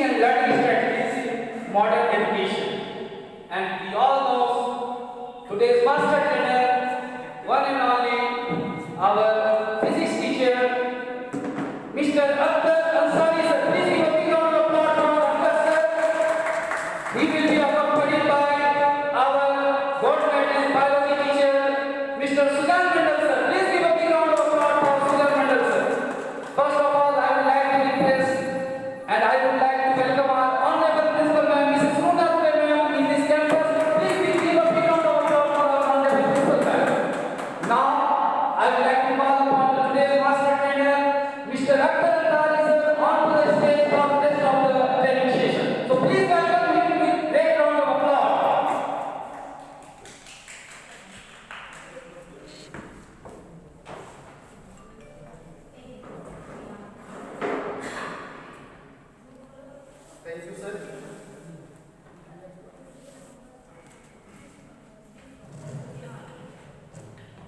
teaching and learning strategies in modern education. And we all know today's master trainer, one and only, our physics teacher, Mr. Akhtar Ansari sir. Please give a big round of applause for Akhtar sir. He will be accompanied by our gold medalist biology teacher, Mr. Sujan Mandal sir. Please give a big round of applause for Sujan Mandal sir. First of all, I would like to request and I would like to welcome our honorable principal ma'am, Mrs. Runa Dubey ma'am, in this campus. Please give a big round of applause for our honorable principal ma'am. Now, I would like to call upon today's master trainer, Mr. Akhtar Ansari sir, on to the stage for the rest of the training session. So please welcome him with great round of applause. Thank you, sir.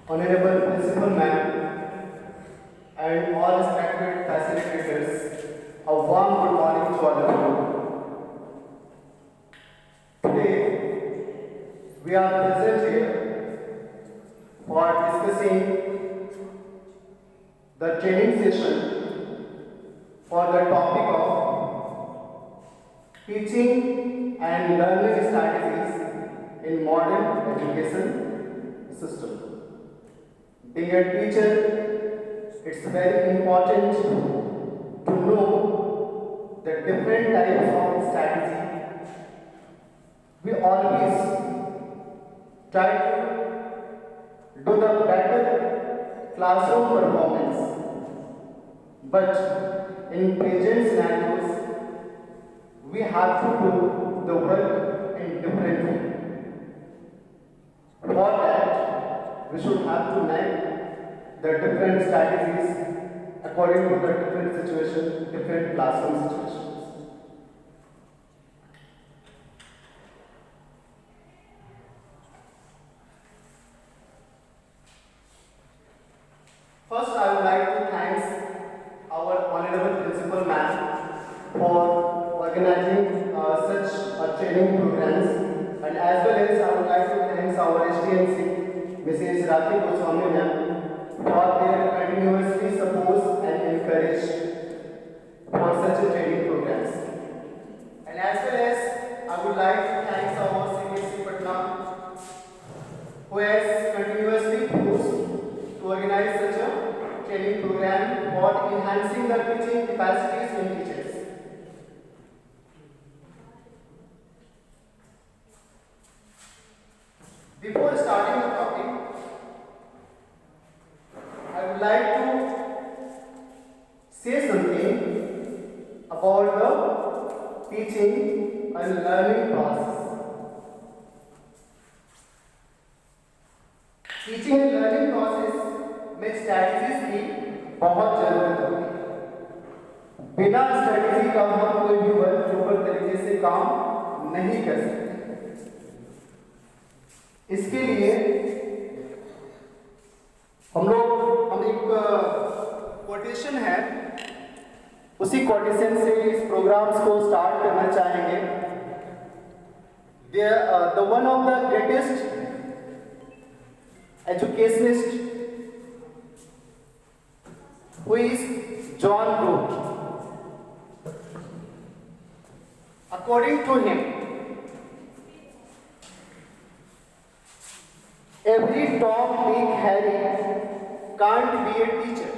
Honorable Principal Ma'am and all respected facilitators, a warm good morning to all of you. Today, we are present here for discussing the training session for the topic of teaching and learning strategies in modern education system. Being a teacher, it's very important to know the different types of strategy. We always try to do the better classroom performance, but in present scenarios, we have to do the work in different way. For that, we should have to make the different strategies according to the different situation, different classroom situations. First, I would like to thank our honorable principal ma'am for organizing such training programs, and as well as I would like to thank our STMC, Mrs. Rati Goswami ma'am, for their continuously support and encourage for such training programs. And as well as I would like to thank our CBSE Patna, who has continuously pushed to organize such a training program for enhancing the teaching capacities in teachers. Before starting the topic, I would like to say something about the teaching and learning process. Teaching and learning process में strategies की बहुत जरूरत होती है। बिना strategy का हम कोई भी वर्क प्रॉपर तरीके से काम नहीं कर सकते। इसके लिए हम एक कोटेशन है, उसी कोटेशन से इस प्रोग्राम्स को स्टार्ट करना चाहेंगे। The one of the greatest educationist who is John Root. According to him, every Tom, Dick, Harry can't be a teacher.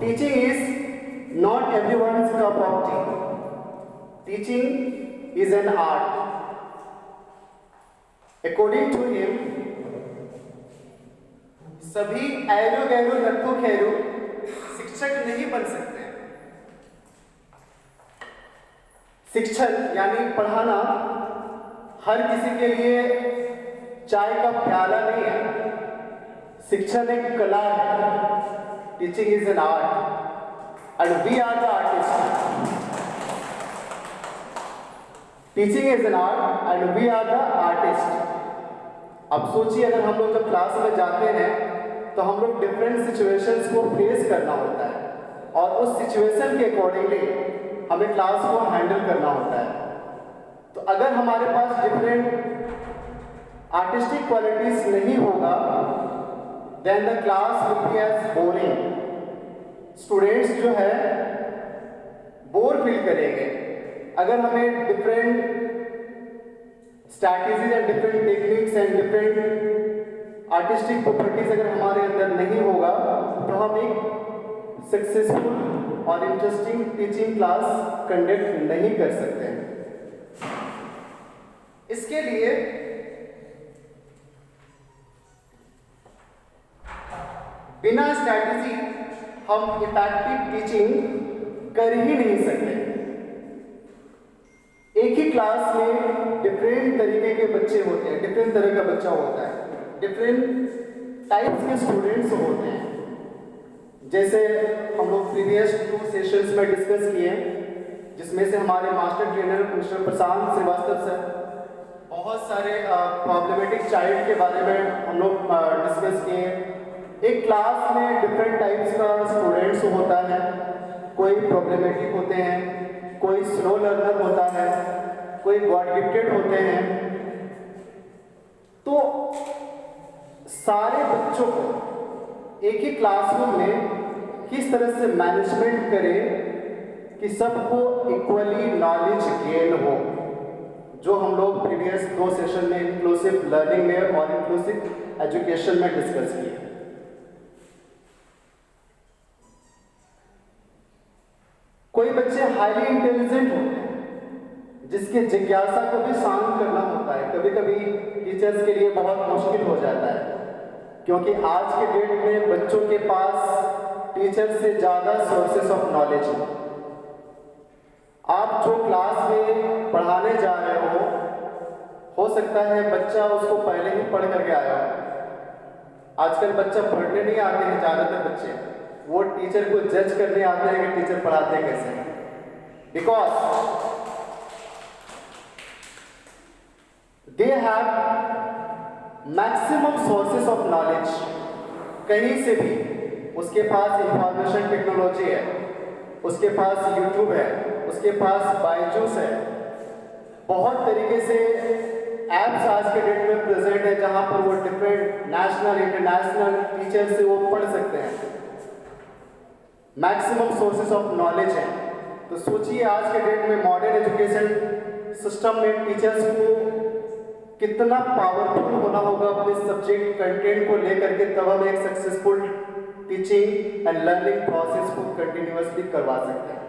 Teaching is not everyone's cup of tea. Teaching is an art. According to him, सभी arrow Gairo नत्थु खैरो शिक्षक नहीं बन सकते। शिक्षक यानी पढ़ाना हर किसी के लिए चाय का प्याला नहीं है। शिक्षण एक कला है। Teaching is an art, and we are the artists. Teaching is an art, and we are the artists. अब सोचिए, अगर हम लोग जब क्लास में जाते हैं तो हम लोग डिफरेंट सिचुएशंस को फेस करना होता है और उस सिचुएशन के अकॉर्डिंगली हमें क्लास को हैंडल करना होता है। तो अगर हमारे पास डिफरेंट आर्टिस्टिक क्वालिटीज नहीं होगा, then the class will be as boring. Students जो है बोर फील करेंगे। अगर हमें different strategies and different techniques and different artistic properties अगर हमारे अंदर नहीं होगा, तो हम एक सक्सेसफुल और इंटरेस्टिंग टीचिंग क्लास कंडक्ट नहीं कर सकते हैं। इसके लिए बिना स्ट्रैटेजी हम इफेक्टिव टीचिंग कर ही नहीं सकते। एक ही क्लास में डिफरेंट तरीके के बच्चे होते हैं, डिफरेंट तरह का बच्चा होता है, डिफरेंट टाइप्स के स्टूडेंट्स होते हैं। जैसे हम लोग प्रीवियस 2 सेशंस में डिस्कस किए, जिसमें से हमारे मास्टर ट्रेनर मिस्टर प्रशांत श्रीवास्तव सर बहुत सारे प्रॉब्लमेटिक चाइल्ड के बारे में हम लोग डिस्कस किए। एक क्लास में डिफरेंट टाइप्स का स्टूडेंट्स होता है, कोई प्रॉब्लमेटिक होते हैं, कोई स्लो लर्नर होता है, कोई गॉड गिफ्टेड होते हैं। तो सारे बच्चों को एक ही क्लासरूम में किस तरह से मैनेजमेंट करें कि सबको इक्वली नॉलेज गेन हो, जो हम लोग प्रीवियस 2 सेशन में इंक्लूसिव लर्निंग में और इंक्लूसिव एजुकेशन में डिस्कस किए। कोई बच्चे हाईली इंटेलिजेंट होते हैं, जिसके जिज्ञासा को भी शांत करना होता है। कभी कभी टीचर्स के लिए बहुत मुश्किल हो जाता है, क्योंकि आज के डेट में बच्चों के पास टीचर से ज़्यादा सोर्सेस ऑफ नॉलेज है। आप जो क्लास में पढ़ाने जा रहे हो सकता है बच्चा उसको पहले ही पढ़ करके आया हो। आजकल बच्चा पढ़ने नहीं आते हैं ज़्यादातर बच्चे, वो टीचर को जज करने आते हैं कि टीचर पढ़ाते कैसे हैं। Because they have maximum sources of knowledge, कहीं से भी। उसके पास इंफॉर्मेशन टेक्नोलॉजी है, उसके पास यूट्यूब है, उसके पास बायजूस है। बहुत तरीके से ऐप्स आज के डेट में प्रेजेंट है, जहां पर वो डिफरेंट नेशनल इंटरनेशनल टीचर से वो पढ़ सकते हैं। मैक्सिमम सोर्सेस ऑफ नॉलेज है। तो सोचिए आज के डेट में मॉडर्न एजुकेशन सिस्टम में टीचर्स को कितना पावरफुल होना होगा अपने सब्जेक्ट कंटेंट को लेकर के, तब हम एक successful teaching and learning process को कंटिन्यूअसली करवा सकते हैं।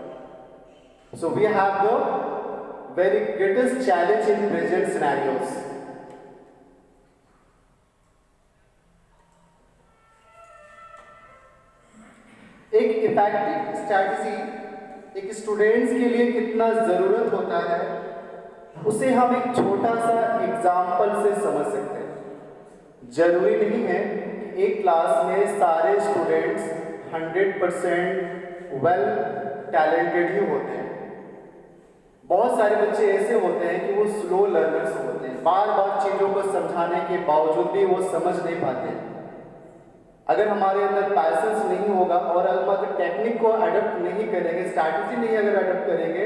So we have the very greatest challenge in present scenarios. एक इफेक्टिव स्ट्रैटेजी एक स्टूडेंट्स के लिए कितना ज़रूरत होता है, उसे हम एक छोटा सा एग्जाम्पल से समझ सकते हैं। जरूरी नहीं है कि एक क्लास में सारे स्टूडेंट्स 100% वेल टैलेंटेड ही होते हैं। बहुत सारे बच्चे ऐसे होते हैं कि वो स्लो लर्नर्स होते हैं, बार बार चीज़ों को समझाने के बावजूद भी वो समझ नहीं पाते हैं। अगर हमारे अंदर पैशंस नहीं होगा और अगर टेक्निक को अडॉप्ट नहीं करेंगे, स्ट्रैटेजी नहीं अगर अडॉप्ट करेंगे,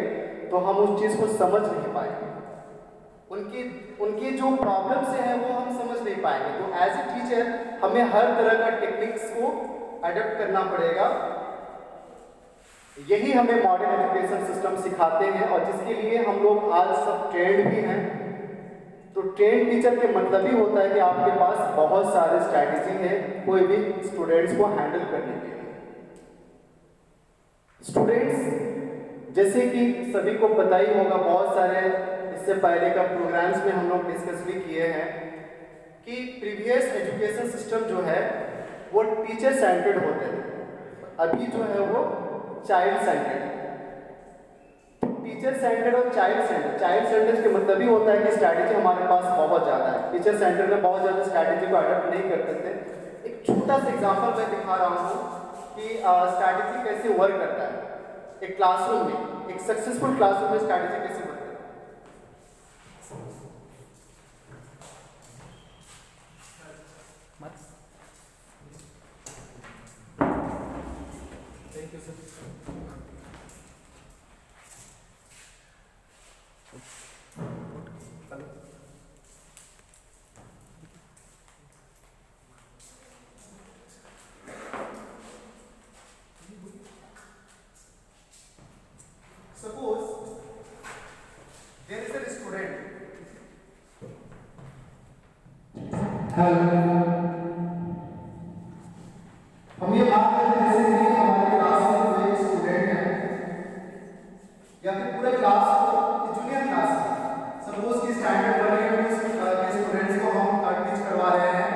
तो हम उस चीज़ को समझ नहीं पाएंगे। उनकी जो प्रॉब्लम्स हैं वो हम समझ नहीं पाएंगे। तो एज ए टीचर हमें हर तरह का टेक्निक्स को अडॉप्ट करना पड़ेगा। यही हमें मॉडर्न एजुकेशन सिस्टम सिखाते हैं, और जिसके लिए हम लोग आज सब ट्रेंड भी हैं। तो ट्रेन टीचर के मतलब ही होता है कि आपके पास बहुत सारे स्ट्रैटेजी है कोई भी स्टूडेंट्स को हैंडल करने के लिए। स्टूडेंट्स जैसे कि सभी को पता ही होगा, बहुत सारे इससे पहले का प्रोग्राम्स में हम लोग डिस्कस भी किए हैं कि प्रीवियस एजुकेशन सिस्टम जो है वो टीचर सेंटर्ड होते थे, अभी जो है वो चाइल्ड सेंटर्ड। टीचर सेंटर्ड और चाइल्ड सेंटर्ड के मतलब ही होता है कि स्ट्रैटेजी हमारे पास बहुत ज़्यादा है। टीचर सेंटर में बहुत ज़्यादा स्ट्रैटेजी को अडॉप्ट नहीं करते थे। एक छोटा सा एग्जांपल मैं दिखा रहा हूँ कि स्ट्रैटेजी कैसे वर्क करता है एक क्लासरूम में, एक सक्सेसफुल क्लासरूम में स्ट्रैटेजी कैसे वर्क करता है। Thank you sir. हम ये बात करते हैं जैसे कि हमारे क्लास में कोई स्टूडेंट है या फिर पूरे क्लास को जूनियर क्लास है, सपोज कि स्टैंडर्ड 1 या 2 के स्टूडेंट्स को हम टीच करवा रहे हैं,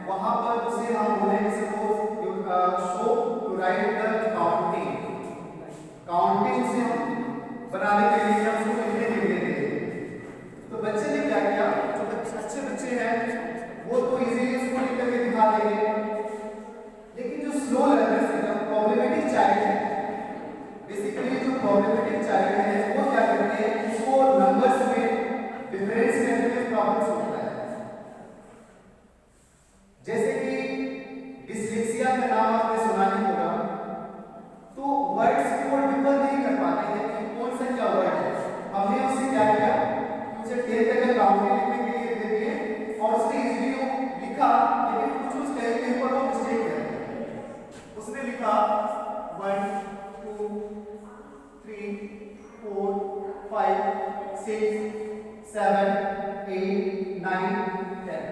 वहां पर उसे हम बोलेंगे suppose show to write the counting से हम बनाने के लिए हम उसको लिखने के लिए देते। तो बच्चे ने क्या किया, जो अच्छे बच्चे हैं वो तो इजीली उसको लिख करके दिखा देंगे, लेकिन जो स्लो लर्नर्स है, प्रॉब्लमेटिक चाइल्ड है, बेसिकली जो प्रॉब्लमेटिक चाइल्ड है वो क्या करते हैं, उसको नंबर्स में डिफरेंस करने में प्रॉब्लम्स होता है। जैसे कि डिस्लेक्सिया का नाम आपने सुना ही होगा, तो वर्ड्स को डिफर नहीं कर पाते हैं कि कौन सा क्या वर्ड है। हमने उसे क्या किया, उसे 10 तक का काउंटिंग लिखने के लिए दे दिए और उसने इजीली लिखा, लेकिन कुछ उस टाइम के ऊपर वो मिस्टेक है। उसने लिखा 1 2 3 4 5 6 7 8 9 10।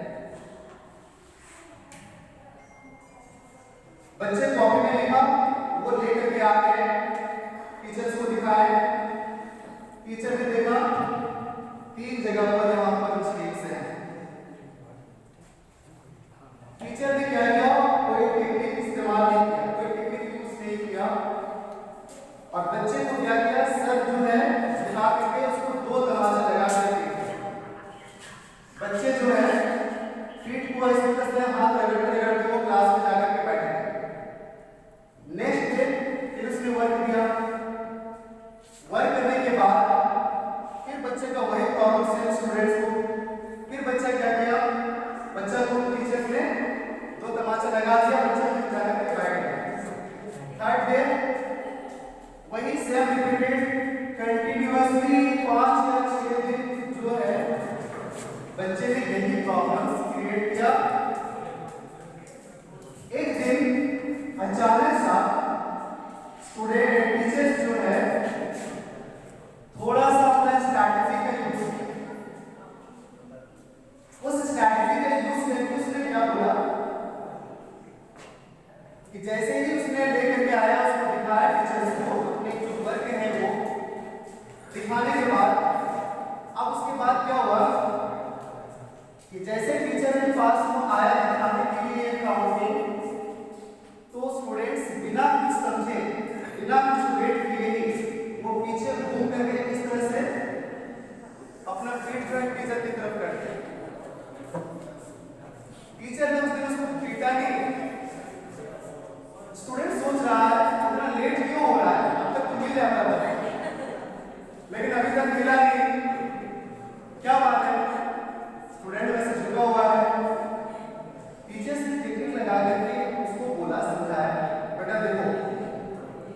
बच्चे कॉपी में लिखा, वो लेकर के आ गए, टीचर्स को दिखाए, टीचर ने देखा 3 जगह पर वहां पर मिस्टेक्स हैं। टीचर ने क्या किया, कोई टेक्निक इस्तेमाल नहीं किया, कोई टेक्निक यूज नहीं किया, और बच्चे को क्या किया, सर जो है दिखा करके उसको 2 तमाचे लगा करके बच्चे जो है पीठ को इस तरह से हाथ रगड़ते रगड़ते वो क्लास में जाकर के बैठे। नेक्स्ट डे फिर उसने वर्क दिया, वर्क करने के बाद फिर बच्चे का वही प्रॉब्लम सेम स्टूडेंट्स को, फिर बच्चा क्या किया, बच्चा को टीचर ने 2 तमाचा लगा दिया, बच्चा फिर जाकर के बैठ गया। थर्ड डे वही सेम रिपीटेड कंटिन्यूअसली 5 या 6 दिन जो है बच्चे ने यही प्रॉब्लम्स क्रिएट किया। एक दिन अचानक सा स्टूडेंट टीचर्स जो है थोड़ा सा अपना स्ट्रैटेजी का यूज किया। उस स्ट्रैटेजी का यूज करके उसने क्या बोला कि जैसे ही उसने लेकर के आया, उसको दिखाया टीचर्स को, अपने जो वर्क है वो दिखाने के बाद अब उसके बाद क्या हुआ कि जैसे टीचर के पास वो आया दिखाने के लिए काउंटिंग, तो स्टूडेंट्स बिना कुछ समझे, बिना कुछ वेट किए ही वो पीछे घूम करके इस तरह से अपना फीट जो है टीचर की तरफ करते हैं। टीचर ने उस दिन उसको पीटा नहीं। स्टूडेंट सोच रहा है इतना लेट क्यों हो रहा है, अब तक तो मिल जाता था, लेकिन अभी तक मिला नहीं, क्या बात है। स्टूडेंट वैसे झुका हुआ है, टीचर से टेक्निक लगा करके उसको बोला, समझाया, बेटा देखो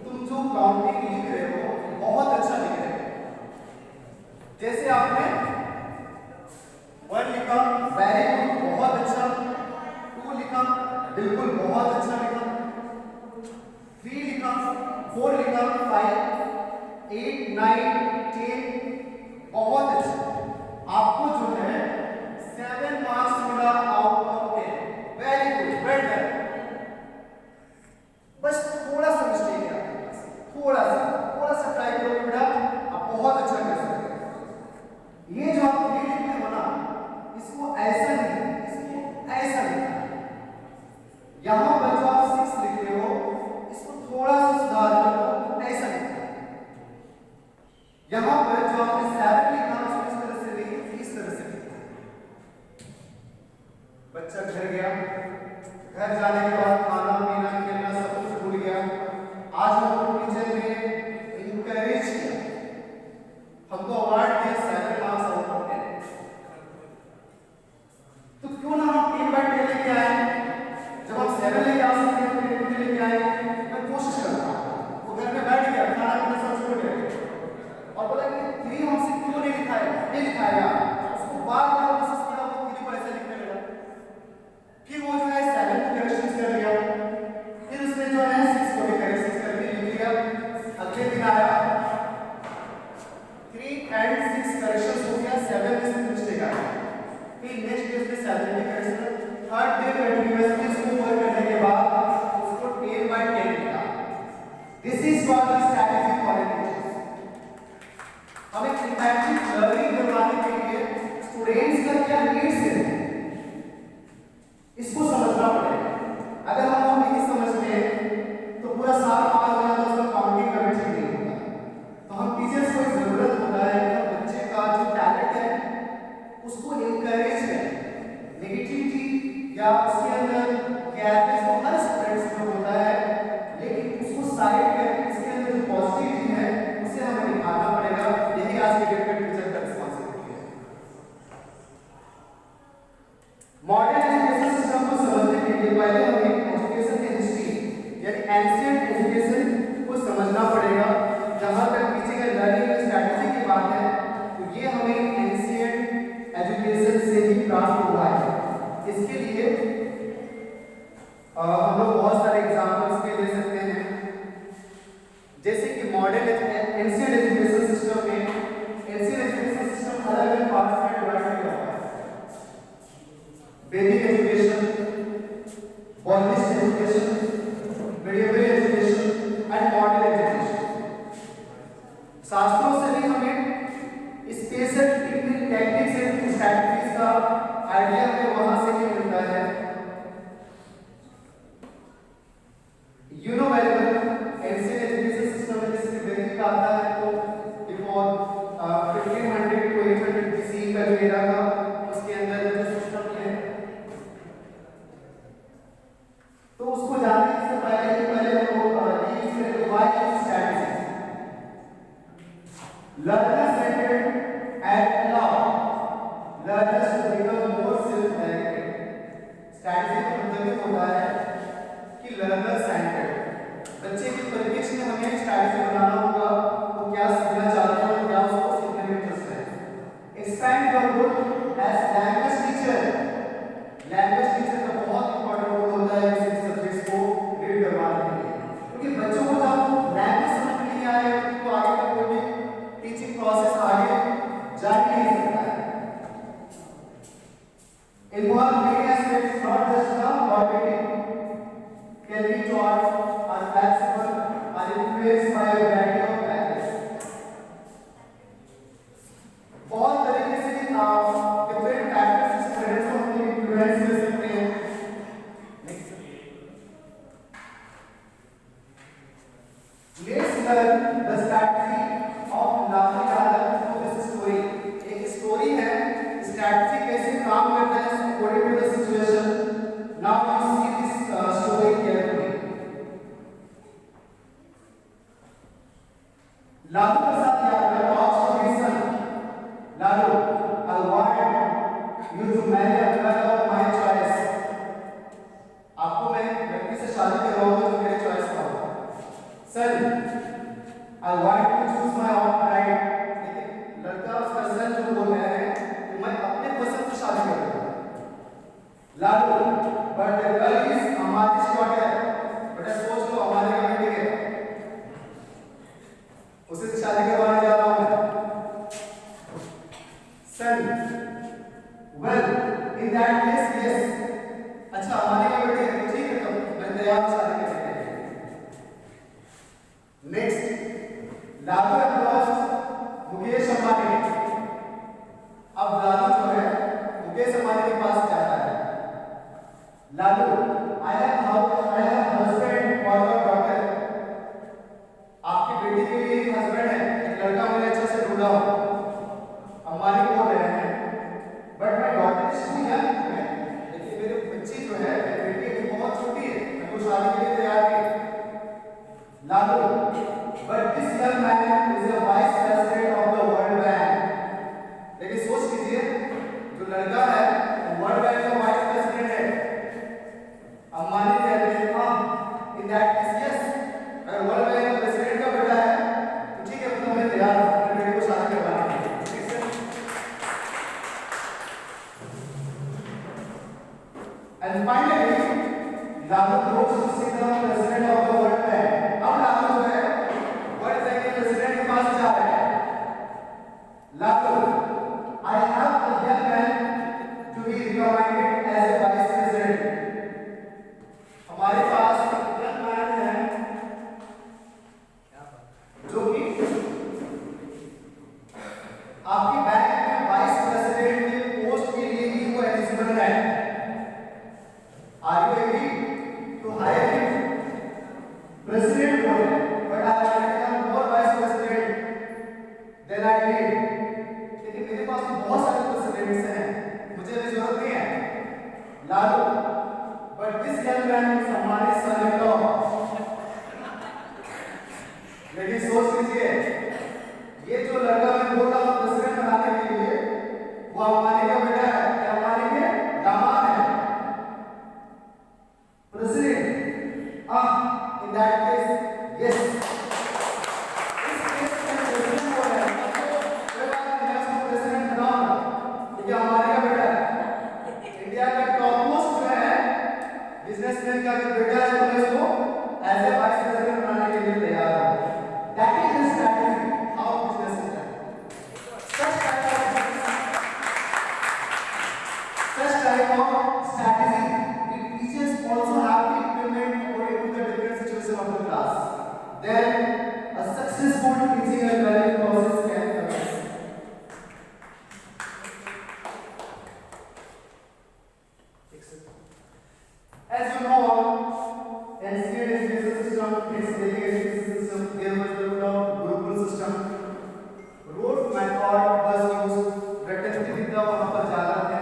तुम जो काउंटिंग लिख रहे हो बहुत अच्छा लिख रहे हो। जैसे आपने 1 लिखा, वेरी गुड, बहुत अच्छा, 2 लिखा, बिल्कुल बहुत अच्छा लिखा, 3 लिखा, 4 लिखा, 5 8 9 10 बहुत अच्छा। आपको जो है 7 मार्क्स मिला out of 10। Very good, well done. बस थोड़ा सा मिस्टेक है, थोड़ा सा ट्राई करो बेटा, आप बहुत अच्छा कर सकते हैं। ये जो आप लिखते हो ना, इसको ऐसा नहीं, इसको ऐसा नहीं। यहां पर जो आप 6 लिख रहे हो, इसको थोड़ा सा सुधार करो, ऐसा नहीं। यहां पर जो आपने 7 लिखा, उसको इस तरह से नहीं, इस तरह से लिखा। बच्चा घर गया, घर जाने के बाद खाना पीना खेलना सब कुछ भूल गया। आज हमको टीचर ने इनकरेज किया, हमको अवार्ड दिया 7 मार्क्स आउट ऑफ 10। तो क्यों ना हम 3/10 लेके आए, जब हम 7 लेके आ सकते हैं तो 10 लेके आए। मैं कोशिश करता हूँ, वो घर में बैठ गया, खाना पीना सब छोड़ गया और बोला कि 3 हमसे क्यों नहीं लिखाएगा, नहीं लिखाएगा। उसको बार बार कोशिश किया, वो 3 को ऐसे लिखने लगा। फिर वो जो है 7 को करेक्शन कर दिया, या उसके अंदर कैरेक्टर्स तो हर स्टूडेंट्स में होता है, लेकिन उसको साइड में इसके अंदर जो पॉजिटिविटी है उसे हमें निभाना पड़ेगा। यही आज के डेट में टीचर का रिस्पॉन्सिबिलिटी है। मॉडर्न एजुकेशन सिस्टम को समझने के लिए पहले हमें एजुकेशन की हिस्ट्री यानी एंशिएंट एजुकेशन को समझना पड़ेगा। जहां तक टीचिंग एंड लर्निंग स्ट्रेटजी की बात है तो ये हमें एंशिएंट एजुकेशन से ही प्राप्त हुआ है। इसके लिए हम लोग बहुत सारे एग्जांपल्स के ले सकते हैं, जैसे कि मॉडर्न एंशिएंट एजुकेशन सिस्टम में एंशिएंट एजुकेशन सिस्टम अलग अलग पार्ट्स में डिवाइड किया हुआ है। Basic education, polish education, medieval education and modern education. शास्त्रों से भी हमें स्पेशल टेक्निक्स एंड स्ट्रैटेजीज का आइडिया हमें वहां से ही मिलता है। You know very well ancient education system में जैसे वैदिक आता है तो बिफोर 1500 टू 800 BC का जो एरा था उसके अंदर जो सिस्टम है तो उसको जानने से पहले हम लोग use wise strategy learner centred and allow learners to become more self directed. Strategy का मतलब होता है कि लर्नर सेंटर्ड बच्चे के परिप्रेक्ष्य में हमें स्ट्रैटेजी बनाना होगा वो क्या सीखना चाहते हैं और क्या उसको सीखने में इंटरेस्ट है। Expand your role as language teacher. Language teacher का बहुत इंपॉर्टेंट रोल होता है इस सब्जेक्ट्स को रीड करवाने के लिए, क्योंकि बच्चों को जब लैंग्वेज समझ में नहीं आएगा तो आगे का कोई भी टीचिंग प्रोसेस आगे जा नहीं सकता है। Involve many aspects, not just the cognitive, can be taught, are flexible, are influenced by a variety of factors. बहुत तरीके से different factors स्टूडेंट्स को अपनी influence कर सकते हैं। Let's learn the strategy of laughing at this story. एक story है, स्ट्रैटेजी कैसे काम करता है according to the situation. Now you see this story carefully. Lalu Prasad Yadav talks to his son. Lalu, I want you to marry a girl of my choice. आपको मैं लड़की से शादी करवाऊंगा तो मेरे चॉइस का होगा। Son, I want to choose my own bride. लेकिन लड़का उसका सन जो बोल रहा है तो मैं अपने पसंद से शादी करूंगा। Lalu, but the girl is हमारी daughter. बेटा सोच लो हमारे घर में ठीक है, उसे से शादी करवाने जा रहा हूं मैं। Son, well in that case yes. अच्छा हमारे घर में ठीक है तो मैं तैयार हूं शादी करने के लिए। Next Lalu approach Mukesh Ambani. अब लालू जो है मुकेश अंबानी के पास जाता है। Lalu, I have husband for your daughter. आपकी बेटी के लिए एक हस्बैंड है, एक लड़का मैंने अच्छा से ढूंढा हो। अंबानी बोल रहे हैं but my daughter is too young, लेकिन मेरी बच्ची जो है मेरी बेटी अभी बहुत छोटी है, मैं तो शादी के लिए तैयार नहीं। Lalu, but this young man is a vice president of the World Bank. लेकिन सोच लीजिए जो लड़का है वो वर्ल्ड बैंक का वाइस प्रेसिडेंट है। अंबानी कहते हैं हाँ in that case yes, अगर वर्ल्ड बैंक का प्रेसिडेंट का बेटा है तो ठीक है तो मैं तैयार हूँ अपने बेटे को शादी करवाने के लिए। ठीक है। And finally, Lalu goes to see the president of the World Bank. अब लालू जो है वर्ल्ड बैंक के प्रेसिडेंट के पास जा रहा है। Lalu, I have a young man to be recommended as a vice president. हमारे पास एक young man है जो कि आपके बैंक में वाइस प्रेसिडेंट के पोस्ट के लिए ही वो एलिजिबल है। Are you agree to hire him? President बोल रहे हैं, but I have more vice president than I need. लेकिन मेरे पास तो बहुत सारे प्रेसिडेंट्स हैं, मुझे भी जरूरत नहीं है। बना दो, but this young man is हमारे son-in-law। लेकिन सोच लीजिए, ये जो लड़का मैं बोल रहा हूँ प्रेसिडेंट बनाने के लिए, वो अंबानी का बेटा है या अंबानी के दामाद है? President, in that case, yes. इस केस में president कौन है? कोई बात नहीं, मैं उसको president बनाऊंगा, क्योंकि हमारे का बेटा है। इंडिया का टॉप मोस्ट जो है बिजनेसमैन का अगर बेटा है तो मैं उसको एज ए वाइस प्रेसिडेंट बनाने के लिए तैयार हूँ। That is the strategy how business is done. Such type of strategy, the teachers also have to implement according to the different situation of the class. Then a successful teaching and learning process can commence. As you know, NCERT education system, its education system, there was the Gurukul system. Rote method was used, रटती विद्या वहाँ पर ज़्यादा है।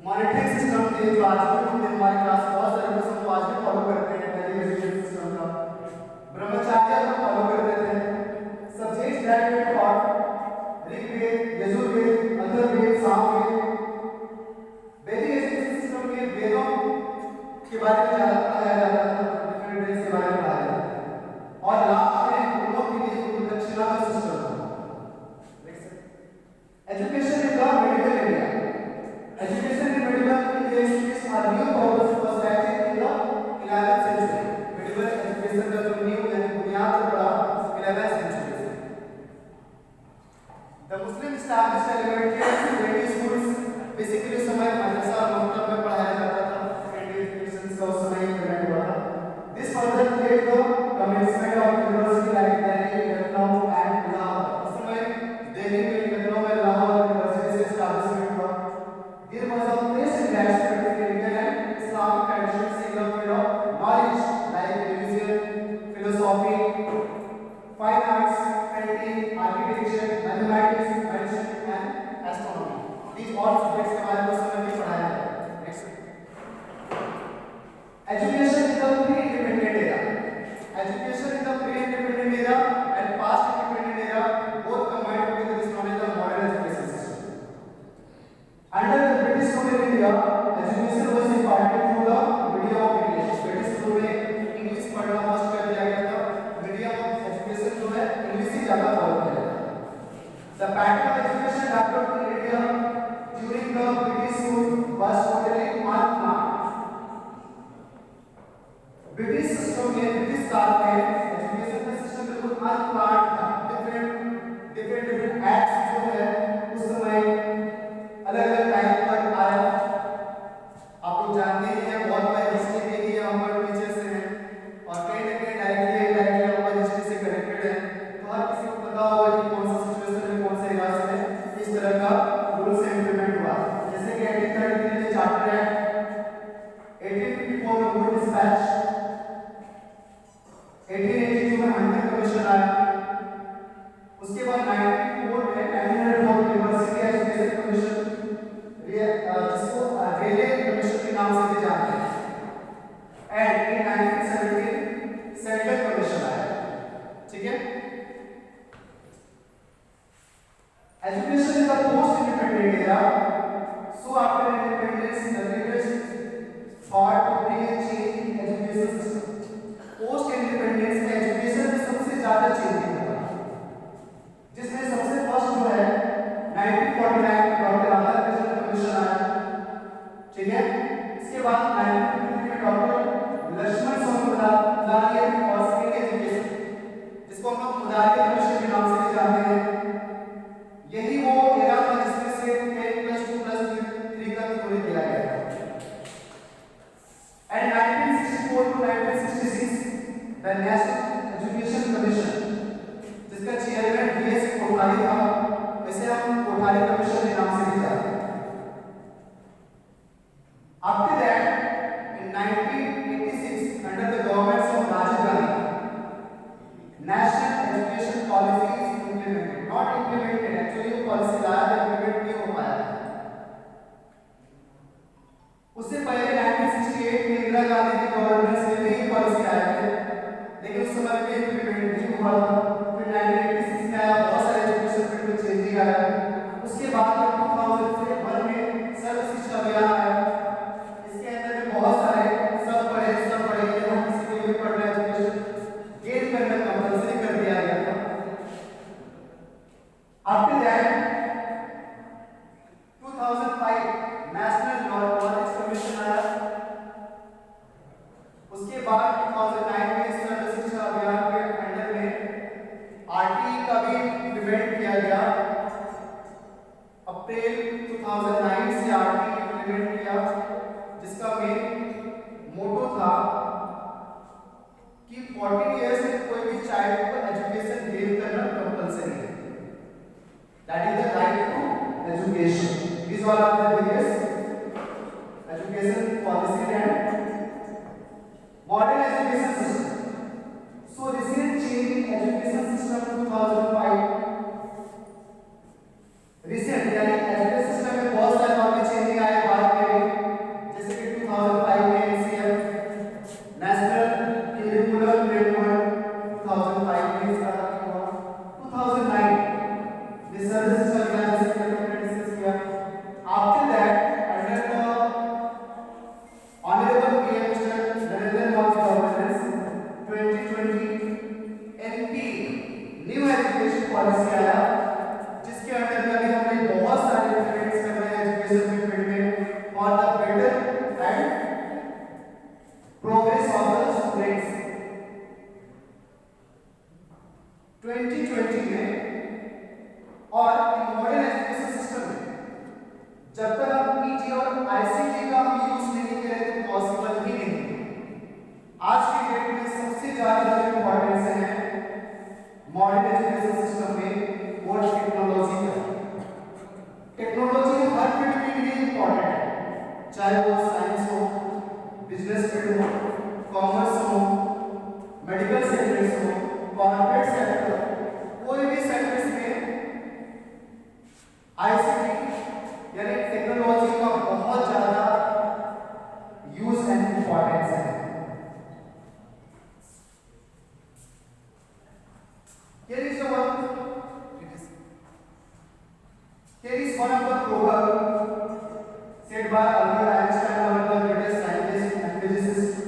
Monitoring system थे जो आज भी होते हैं हमारी क्लास, बहुत सारे लोग सब आज भी फॉलो करते हैं एजुकेशन सिस्टम का। ब्रह्मचर्य को फॉलो करते थे। सब्जेक्ट्स दैट वे taught Rigveda, Yajurveda, Atharvaveda, Samaveda. Vedic education system में वेदों के बारे में ज़्यादा पढ़ाया जाता था, डिफरेंट वेद्स के बारे में पढ़ाया जाता था। और लास्ट में गुरुओं के लिए गुरु दक्षिणा का सिस्टम था। Education in the medieval India. Education in medieval India is a new process perspective in the 11th century. Medieval education का जो न्यू यानी बुनियाद पड़ा 11th century से। The Muslim established elementary and secondary schools basically उस समय मदरसा और मकतब में पढ़ाया जाता था। secondary education का उस समय implement हुआ था। This further led the commencement of university like Delhi, Lucknow and Lahore. उस समय दिल्ली में, लखनऊ में, लाहौर यूनिवर्सिटी से establishment हुआ। There was a place in respect to Indian and Islamic traditions in the field of knowledge like religion, philosophy, fine arts, painting, architecture, mathematics, medicine and astronomy. These all subjects के बारे में उस समय भी पढ़ाया गया। Next. Education in the pre-independent era. Education in the pre-independent era and past independent era both combined together is known as the modern education system. Under the British rule in India, education was imparted through the medium of English. British rule में English पढ़ना must कर दिया गया था। Medium of education जो है English ही ज़्यादा follow किया जाता है। The pattern of education developed in India during the British rule was totally unplanned. British system में, ब्रिटिश काल में एजुकेशन का सिस्टम बिल्कुल अनप्लान्ड था। डिफरेंट एक्ट्स जो है उस समय अलग-अलग टाइम पर आया। आप लोग जानते ही हैं, बहुत बार हिस्ट्री के लिए हमारे टीचर्स हैं और कहीं ना कहीं डायरेक्टली इनडायरेक्टली हमारी हिस्ट्री से कनेक्टेड है। तो हर किसी को पता होगा कि कौन सा सिचुएशन में, कौन से इलाके में इस तरह का रूल्स इंप्लीमेंट हुआ। जैसे कि 1833 में चार्टर एक्ट, 1854 में वुड डिस्पैच, 1882 में हंटर कमीशन आया। उसके बाद 1904 में यूनिवर्सिटी एजुकेशन कमीशन, जिसको रेले कमीशन के नाम से भी जानते हैं, एंड इन 1917 सेंट्रल कमीशन आया। ठीक है। Education is the post independent era, so after independence the leaders for to bring a change in education system. Post independence में एजुकेशन में सबसे ज्यादा चेंज हुआ, जिसमें सबसे फर्स्ट जो है 1949 डॉक्टर राधाकृष्णन कमीशन आया। ठीक है। इसके बाद 1953 में डॉक्टर लक्ष्मण सोमनाथ और स्किल एजुकेशन, जिसको हम लोग मुदारिया कमीशन के नाम से भी जानते हैं। यही वो एरा था जिसमें से 10+2+3 का थ्योरी दिया गया था। And 1964 to 1966 the national education commission, जिसका चेयरमैन बीएस कोठारी था, इसे हम कोठारी कमीशन के नाम से भी जानते हैं। After that, in 1986, under the government of Rajiv Gandhi, national education policy is implemented. Not implemented, actually वो policy लाया था, implement नहीं हो पाया। उससे जिसका मेन मोटो था कि 14 इयर्स में कोई भी चाइल्ड को एजुकेशन गेन करना कंपलसरी है। That is the right to education. These all are the various education policy and modern education system. So recent change in education system 2005 recent यानी education system में बहुत सारे और भी चेंजिंग आए बाद में, जैसे कि 2005 में एनसीएफ नेशनल करिकुलम फ्रेमवर्क 2005 में इसका हुआ। 2009 the services organization ने डिस्कस किया। After that under the honourable PM mister Narendra Modi governance 2020 NP new education policy आया, जिसके अंडर में हमने बहुत सारे इम्प्लीमेंट्स कर रहे हैं एजुकेशन के फील्ड में for the better and progress of the students. 2020 में और मॉडर्न एजुकेशन सिस्टम में जब तक हम पीटी और आईसीटी का यूज नहीं करें तो पॉसिबल ही नहीं। आज की डेट में सबसे ज्यादा जो इम्पोर्टेंस है मॉडर्न एजुकेशन सिस्टम में वो टेक्नोलॉजी का। टेक्नोलॉजी हर फील्ड के लिए इम्पोर्टेंट है, चाहे वो साइंस हो, बिजनेस फील्ड हो, कॉमर्स हो, मेडिकल सेक्टर्स हो, कॉर्पोरेट सेक्टर, कोई भी सेक्टर्स में आईसीटी यानी टेक्नोलॉजी का बहुत ज्यादा यूज एंड इंपॉर्टेंस है। Here is one of the proverb said by Albert Einstein, one of the greatest scientists and physicists.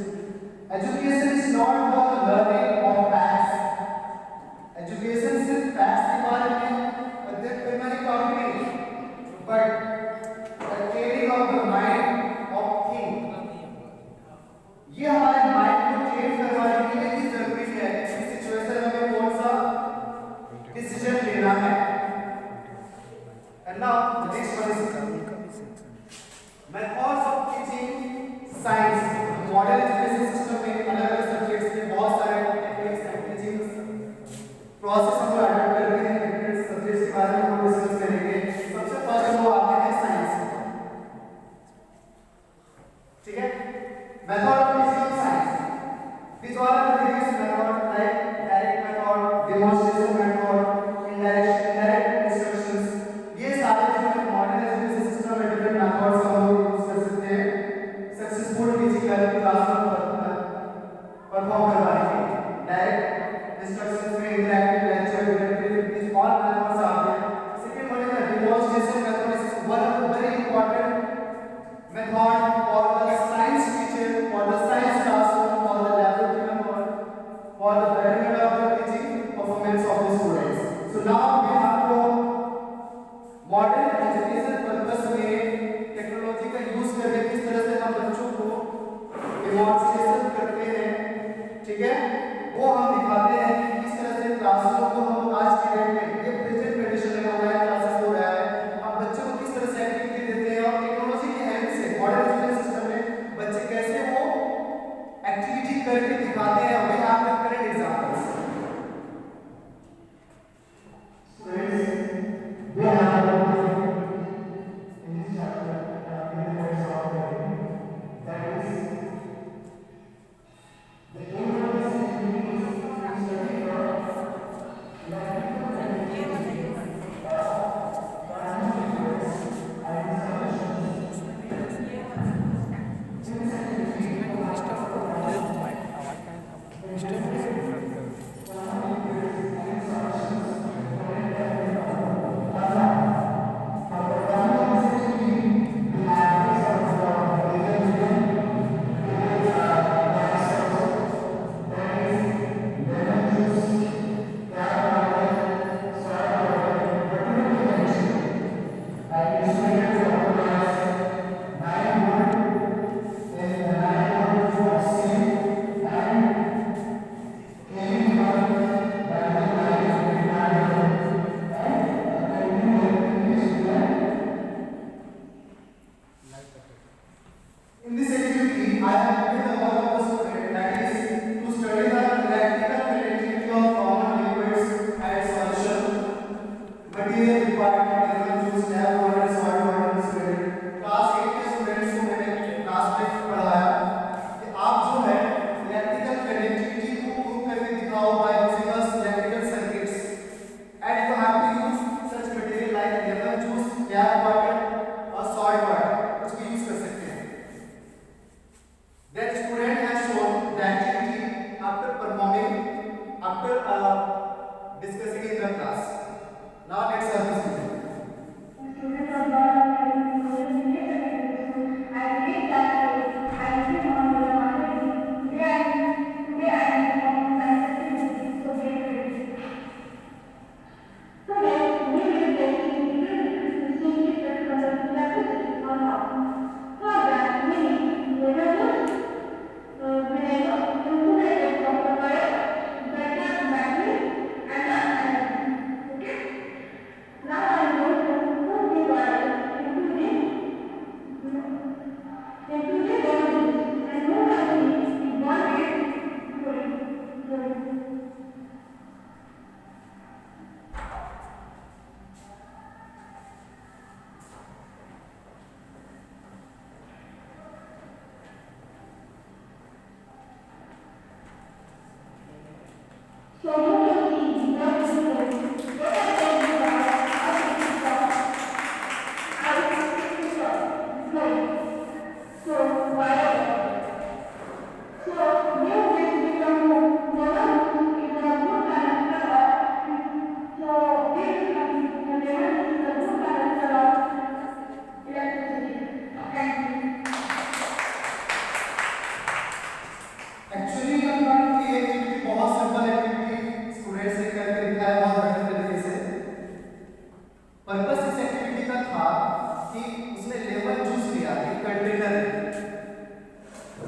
Education is not for the learning of facts. Education सिर्फ facts के बारे में अध्ययन करना ही काफी नहीं, but the training of the mind of think. ये हमारे माइंड को ट्रेन करवाने के लिए भी जरूरी है कि सिचुएशन में कौन सा डिसीजन लेना है। And now the next one is methods of teaching science. Modern education system में अलग-अलग सब्जेक्ट्स के बहुत सारे टेक्निक्स एंड टीचिंग प्रोसेस हम अडॉप्ट करते हैं। डिफरेंट सब्जेक्ट्स के बारे में हम डिस्कस करेंगे। सबसे फर्स्ट वो आते हैं साइंस, ठीक है। Method of teaching science, these all are the various methods like direct method, demonstration method, indirect instructions। ये सारे जो है मॉडर्न एजुकेशन सिस्टम में डिफरेंट मेथड्स का हम यूज कर सकते हैं सक्सेसफुल टीचिंग क्लासरूम परफॉर्म करवाने के लिए। डायरेक्ट इंस्ट्रक्शंस में interactive lecture interactive this all methods आते हैं। Second one is demonstration method, is one of the very important method for the science teacher, for the science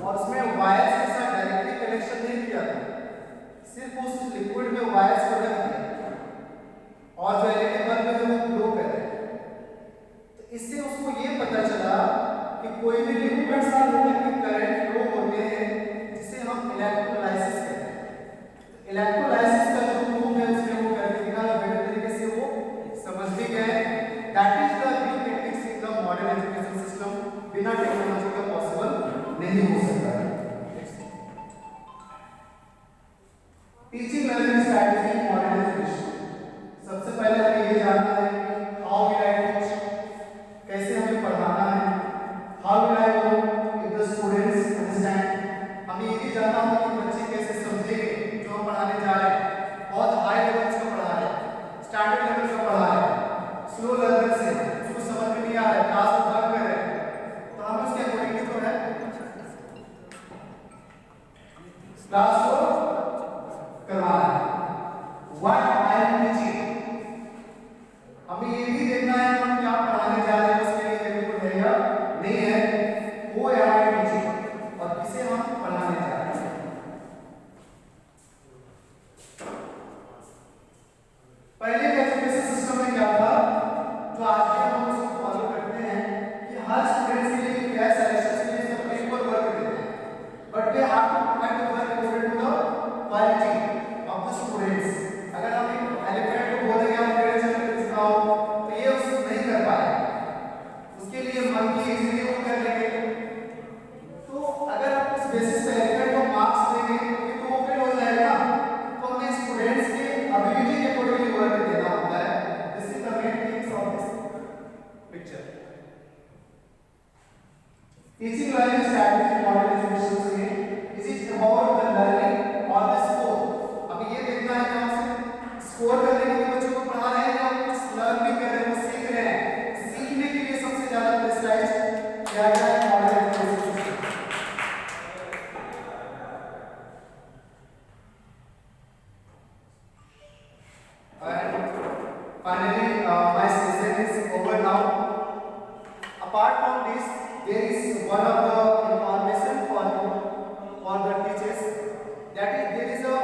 और उसमें wires के साथ डायरेक्टली कनेक्शन नहीं किया था, सिर्फ उस लिक्विड में वायर्स को रख दिया और जो एलईडी बल्ब है वो ग्लो कर रहे हैं। तो इससे उसको ये पता चला कि कोई भी लिक्विड से करंट फ्लो होते हैं जिसे हम इलेक्ट्रोलाइसिस कहते हैं। इलेक्ट्रोलाइसिस का जो प्रूफ है उसमें वो करके दिखाया, बेहतर तरीके से वो समझ भी गए। That is the new techniques in the modern education system, बिना टेक्नोलॉजी का पॉसिबल नहीं हो सकता है। Teaching learning strategy in modern education. सबसे पहले हमें ये जानना है कि हाउ विल आई टीच, कैसे हमें पढ़ाना है। How will I know if the students understand, हमें ये भी जानना होगा कि बच्चे कैसे समझेंगे जो हम पढ़ाने जा रहे हैं। बहुत हाई लेवल का पढ़ा रहे हैं, स्टैंडर्ड लेवल का पढ़ा रहे हैं, स्लो लर्नर से उसको समझ में नहीं आ रहा है, क्लास में बंद कर रहे हैं, तो हमें उसके अकॉर्डिंगली जो है क्लास को करवाना है। व्हाट आई एम टीचिंग, हमें ये भी देखना है कि हम क्या पढ़ाने जा रहे हैं, उसके लिए बिल्कुल है या नहीं है, वो है आई एम टीचिंग और किसे हम पढ़ाने जा रहे हैं। पहले के एजुकेशन सिस्टम में क्या था, जो आज भी हम उसको फॉलो करते हैं कि हर स्टूडेंट के लिए क्या सिलेक्शन के लिए सब इक्वल वर्क देते हैं, but they have to provide the work according to the quality of the students. अगर हम एक एलिफेंट को बोलेंगे आप पेड़ चढ़कर दिखाओ तो ये उस नहीं कर पाएगा, उसके लिए मंकी इजीली वो कर लेंगे। तो अगर आप उस बेसिस पे एलिफेंट को मार्क्स देंगे तो वो फेल हो जाएगा। तो हमें स्टूडेंट्स के एबिलिटी के अकॉर्डिंगली वर्क देना होता है। This is the main things of this picture. Teaching learning strategy in modern education में is it about the learning और द स्कोर। अब ये देखना है कि हम सिर्फ स्कोर करने के लिए बच्चों को पढ़ा रहे हैं या कुछ लर्न भी कर रहे हैं, वो सीख रहे हैं। सीखने के लिए सबसे ज्यादा प्रेशराइज किया गया है modern education system. And finally, my session is over now. Apart from this, there is one of the information for the teachers. That is, there is a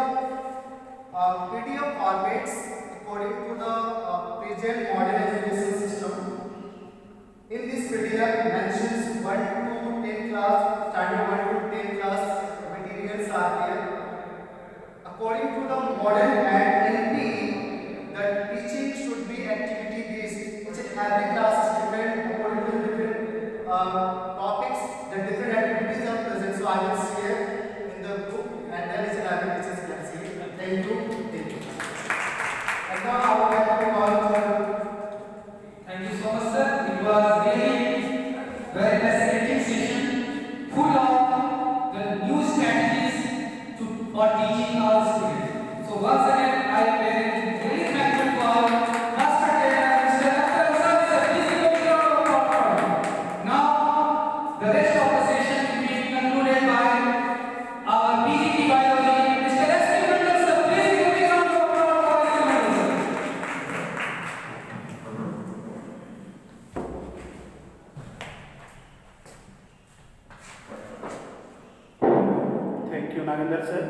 PDF formats according to the present modern education system. In this PDF mentions 1 to 10 class, standard 1 to 10 class materials are there. According to the modern and NP, the teaching should be activity based. Every class is different according to different topics. The different activities are present. So I will share in the group, and then each and every teachers can see it. Thank you. Thank you. And now I would like to call Thank you so much, sir. It was really very fascinating session, full of the new strategies for teaching our students. So once again, I very thankful for Master Trainer Mr. Dr. Usam sir. Please give a round of applause for him. Now, the rest of the session will be concluded by our PGT Biology, Mr. S.P. Mandal sir. Please give a round of applause for Mr. Mandal sir. Thank you, Nagendra sir.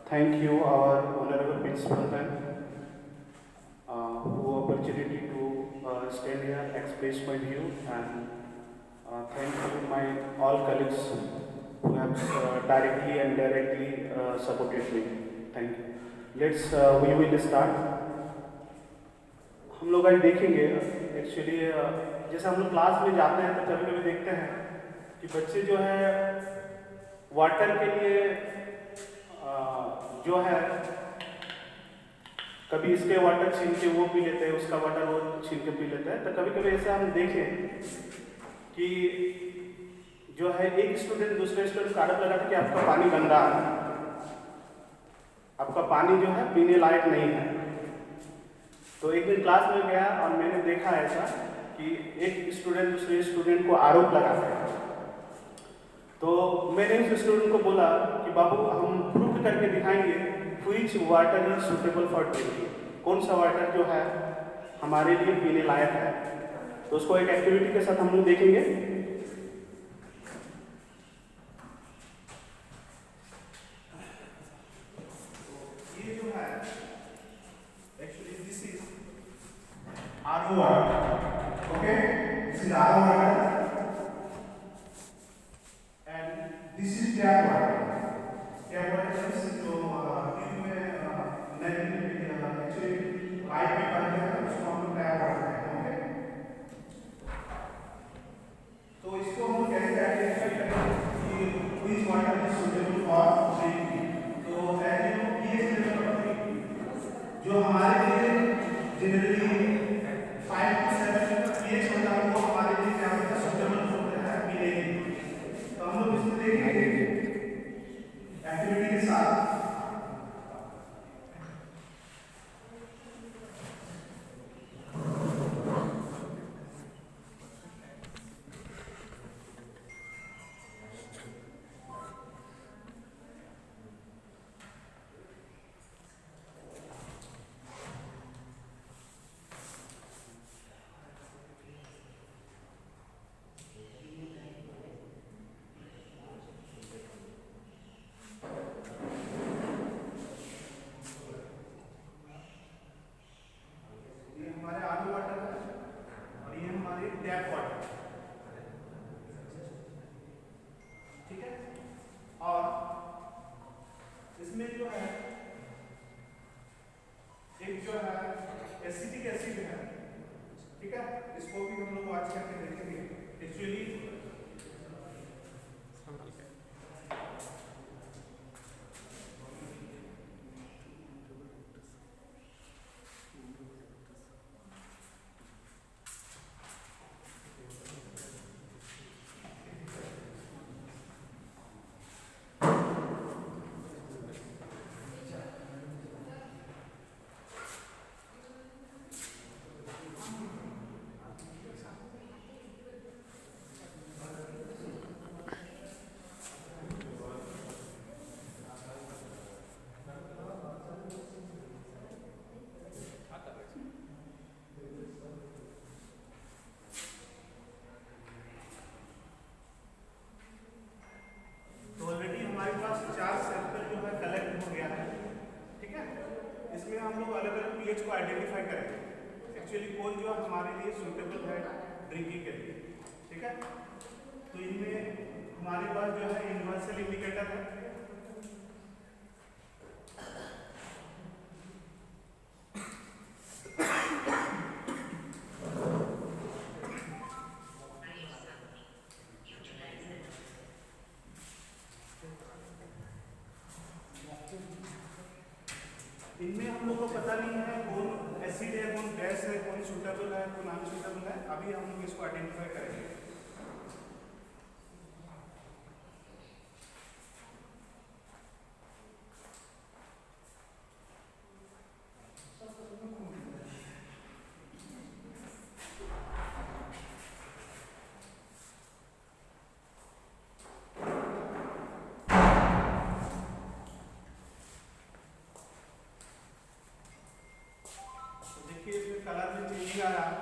Thank you, our honorable principal ma'am, who opportunity to stand here, express my view, and thank you my all colleagues who have directly and indirectly supported me. Thank you. Let's we will start. हम लोग आज देखेंगे actually जैसे हम लोग class में जाते हैं तो कभी कभी देखते हैं कि बच्चे जो है वाटर के लिए जो है कभी इसके वाटर छीन के वो पी लेते हैं, उसका वाटर वो छीन के पी लेते हैं। तो कभी कभी ऐसा हम देखें कि जो है एक स्टूडेंट दूसरे स्टूडेंट को आरोप लगाता है कि आपका पानी गंदा है, आपका पानी जो है पीने लायक नहीं है। तो एक दिन क्लास में गया और मैंने देखा ऐसा कि एक स्टूडेंट दूसरे स्टूडेंट को आरोप लगाता है। तो मैंने उस स्टूडेंट को बोला कि बाबू हम प्रूव करके दिखाएंगे which water is suitable for drinking, कौन सा वाटर जो है हमारे लिए पीने लायक है। तो उसको एक एक्टिविटी के साथ हम लोग देखेंगे। This is tap water. Tap water means जो ट्यूब में नदी एक्चुअली पाइप में बनते हैं उसको हम लोग टैप वाटर कहते हैं। तो इसको हम कैसे आइडेंटिफाई करें कि which water is suitable for drinking. तो as you know pH level of जो हमारे लिए जनरली 5 to 7 पीएच होता है वो हमारे लिए क्या होता है सुटेबल होता है पीने के लिए। तो हम लोग इसको देखेंगे एक्टिविटी के साथ। टैप वाटर, ठीक है। और इसमें जो है एक जो है एसिटिक एसिड है, ठीक है, इसको भी हम लोग आज करके देखेंगे। एक्चुअली पीएच को आइडेंटिफाई करेंगे एक्चुअली कौन जो हमारे लिए सूटेबल है ड्रिंकिंग के लिए, ठीक है। तो इनमें हमारे पास जो है यूनिवर्सल इंडिकेटर है, इनमें हम लोग को पता नहीं है कौन एसिड है, कौन गैस है, कौन सूटेबल है, कौन अनसूटेबल है। अभी हम लोग इसको आइडेंटिफाई करेंगे। इसमें कलर में चेंजिंग आ रहा है।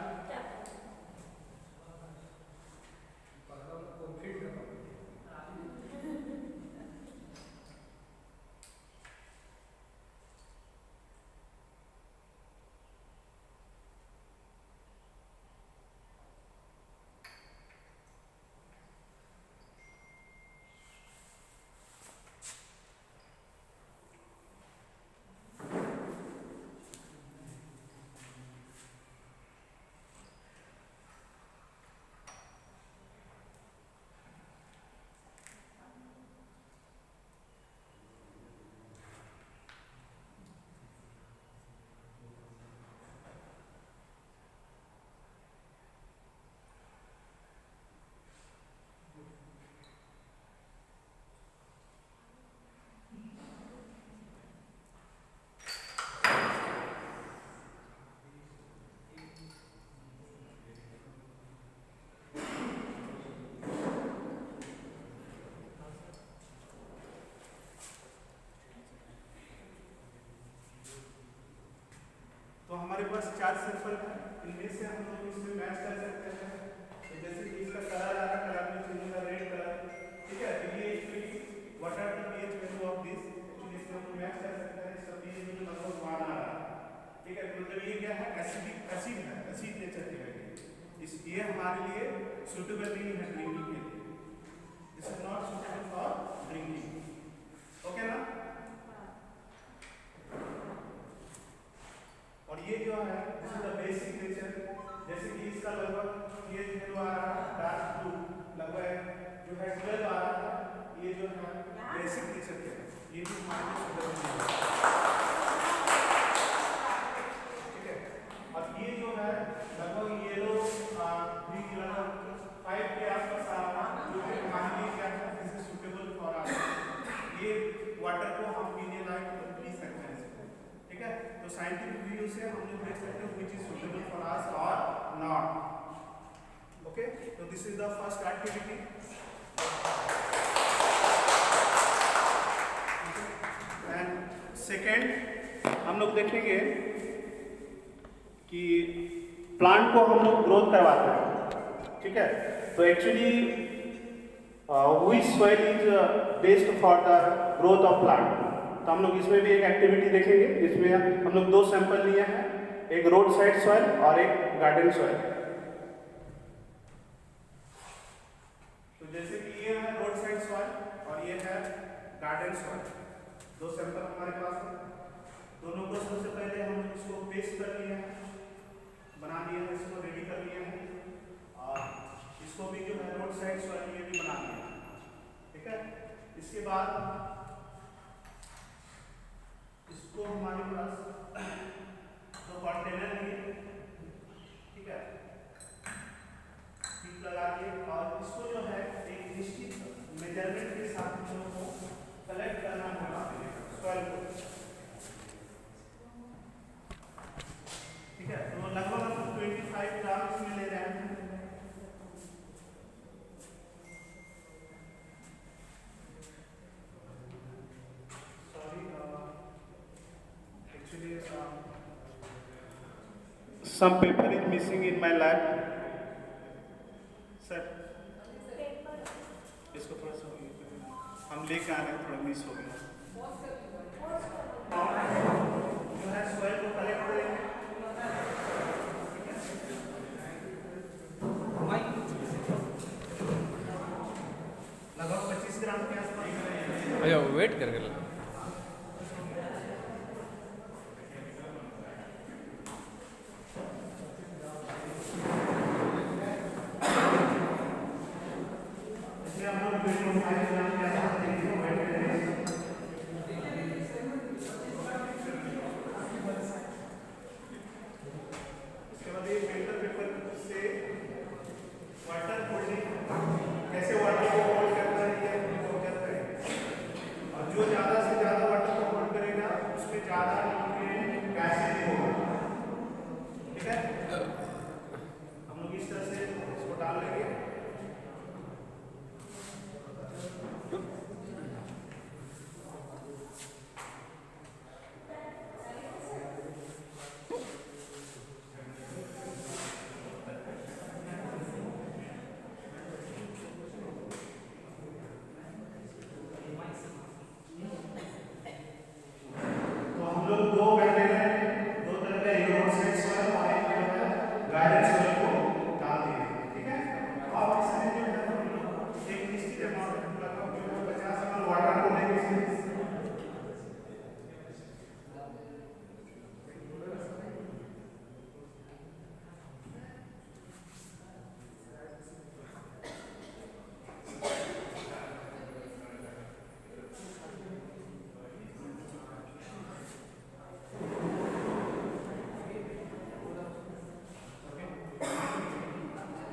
तो हमारे पास 4 सैंपल है, इनमें से हम लोग इसमें मैच कर सकते हैं। तो जैसे कि इसका कलर आ रहा है, कलर में चेंज होगा रेड कलर, ठीक है। तो ये actually what are the pH value of this, actually इसमें हम मैच कर सकते हैं। इसका पीएच वैल्यू लगभग 1 आ रहा है, ठीक है। मतलब ये क्या है, एसिडिक एसिड है, एसिड नेचर की वैल्यू। इस ये हमारे लिए सूटेबल नहीं है ड्रिंकिंग के लिए, this is not suitable for ये जो है बेसिक नेचर के हैं, ये भी हमारे लिए सुटेबल नहीं है। ठीक है, अब ये जो है लगभग ये लोग 5 के आसपास आ रहा है, जो कि हमारे लिए क्या है, this is suitable for us. ये वाटर को हम पीने लायक पी सकते हैं इसको। ठीक है, तो साइंटिफिक व्यू से हम लोग देख सकते हैं which is suitable for us और नॉट। ओके, तो this is the first activity. And second हम लोग देखेंगे कि प्लांट को हम लोग ग्रोथ करवाते हैं। ठीक है, तो actually which soil is based for the growth of plant. तो हम लोग इसमें भी एक एक्टिविटी देखेंगे जिसमें हम लोग 2 सैंपल लिए हैं, एक रोड साइड सॉइल और एक गार्डन सॉइल। तो जैसे कि ये है रोड साइड सॉइल और ये है गार्डन सॉइल, 2 सैंपल हमारे पास है। दोनों को सबसे पहले हम इसको पेस्ट कर लिए हैं, बना लिए हैं, इसको रेडी कर लिए हैं और इसको भी जो है रोड साइड सॉइल ये भी बना लिया। ठीक है, इसके बाद इसको हमारे पास 2 कंटेनर लिए। ठीक है, टिप लगा के और इसको जो है एक निश्चित मेजरमेंट के साथ को कलेक्ट करना होगा सॉइल को। ठीक है, तो लगभग 25 ग्राम इसमें ले रहे हैं। Sorry, actually some paper is missing in my lab. Sir इसको थोड़ा सा हम लेके आ रहे हैं, थोड़ा मिस हो गया। जो है सॉइल को कलेक्ट करेंगे। लगभग 25 ग्राम के आसपास। भैया वेट करके इसमें हम लोग 25 ग्राम के आसपास देंगे, वेट करेंगे। इसके बाद ये फिल्टर पेपर से वाटर होल्डिंग, कैसे वाटर को होल्ड करना है ये हो जाता है। और जो ज़्यादा से ज़्यादा वाटर को होल्ड करेगा उसमें ज़्यादा न्यूट्रिएंट एसिड होगा। ठीक है, हम लोग इस तरह से इसको डाल लेंगे। तो हम लोग 2 कंटेनर, 2 तरह का एक रोड साइड सॉइल और एक जो है गार्डन सॉइल को डाल दिए। ठीक है, अब इसमें जो है हम लोग एक निश्चित अमाउंट लगभग जो है 50 ml वाटर को लेंगे इसमें।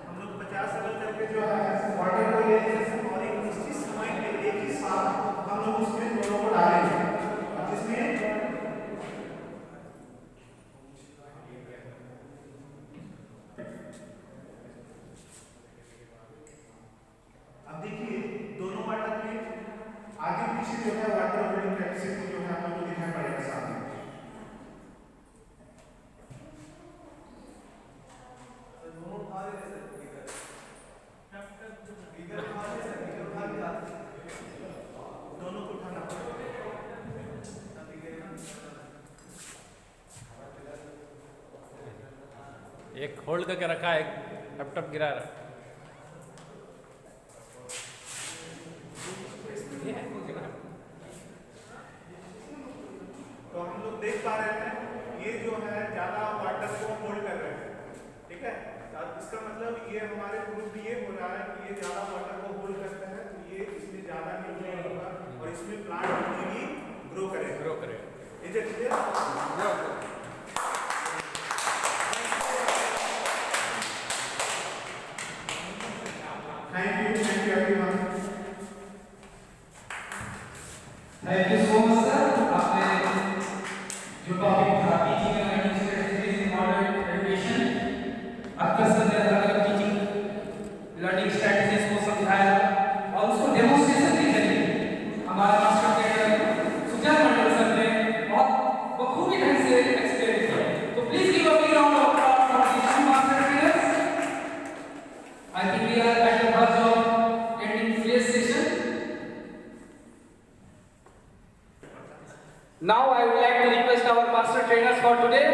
हम लोग 50 ml करके जो है वाटर को लेंगे और एक निश्चित समय में एक ही साथ हम लोग उसमें दोनों को डालेंगे और जिसमें अब देखिए दोनों वाटर में आगे पीछे जो है वाटर होल्डिंग कैपेसिटी जो है हम लोग को दिखाई पड़ेगा सामने। दोनों को उठाना एक होल्ड करके रखा है, लैपटॉप गिरा रहा है। तो हम लोग देख पा रहे हैं ये जो है ज्यादा वाटर को होल्ड कर रहे हैं। ठीक है, अब इसका मतलब ये हमारे प्रूफ ये हो रहा है कि ये ज्यादा वाटर को होल्ड करता है, तो ये इसमें ज्यादा nutrient Is it clear? Thank you everyone. Thank you so much, sir. आपने जो टॉपिक था teaching and learning strategies in modern education, आपके सर ने अलग-अलग टीचिंग लर्निंग स्ट्रेटजीज को समझाया और उसको डेमोंस्ट्रेशन भी करी। हमारे मास्टर ट्रेनर सुजान मंडल सर ने बहुत बखूबी ढंग से एक्सप्लेन किया। तो please give a big round of applause for the two master trainers. I think we are at the verge of ending today's session. Now I would like to request our master trainers for today,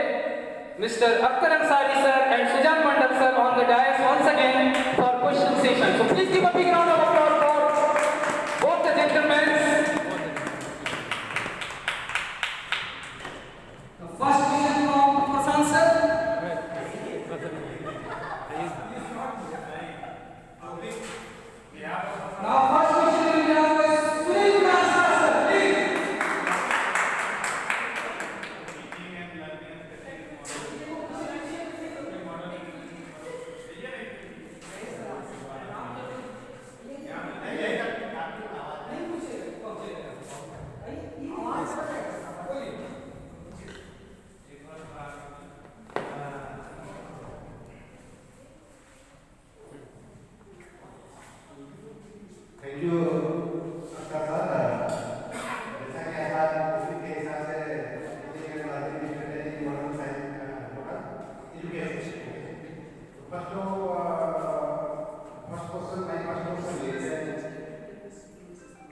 Mr. Akhtar Ansari sir and Sujan Mandal sir on the dais once again for question session. So please give a big round of applause for both the gentlemen. The first question from Prasan sir. Now first question will be asked by Sunil Kumar sir, please. Thank you, Dr. Sir. जैसा कि आज उसी के हिसाब से teaching and learning strategy modern science modern education. First question my first question is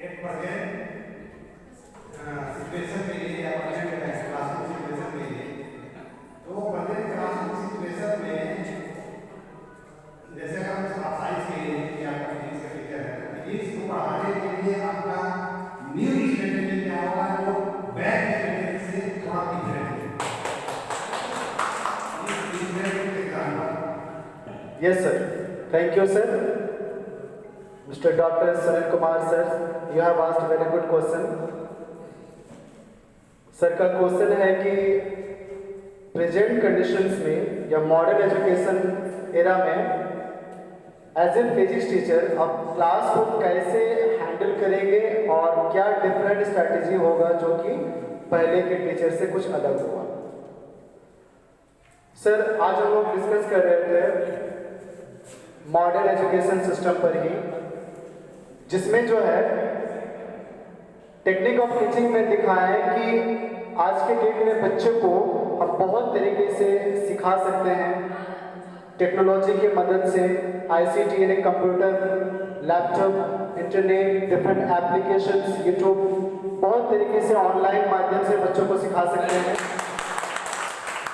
at present situation के लिए या प्रेजेंट क्लासरूम सिचुएशन के लिए, तो प्रेजेंट क्लासरूम सिचुएशन में जैसे हम साइंस के लिए या फिजिक्स के टीचर हैं, इसको पढ़ाने के लिए आपका न्यू स्ट्रेटजी क्या होगा जो बैक स्ट्रेटजी से थोड़ा डिफरेंट है। Yes, sir. Thank you, sir. Mr. Dr. Sunil Kumar, sir, you have asked a very good question. Sir का क्वेश्चन है कि प्रेजेंट कंडीशंस में या मॉडर्न एजुकेशन एरा में एज ए फिजिक्स टीचर आप क्लास को कैसे हैंडल करेंगे और क्या डिफरेंट स्ट्रैटेजी होगा जो कि पहले के टीचर से कुछ अलग होगा। सर आज हम लोग डिस्कस कर रहे थे मॉडर्न एजुकेशन सिस्टम पर ही, जिसमें जो है टेक्निक ऑफ टीचिंग में दिखाया है कि आज के डेट में बच्चे को हम बहुत तरीके से सिखा सकते हैं टेक्नोलॉजी की मदद से। आईसीटी यानी computer, laptop, internet, different applications, YouTube, बहुत तरीके से ऑनलाइन माध्यम से बच्चों को सिखा सकते हैं।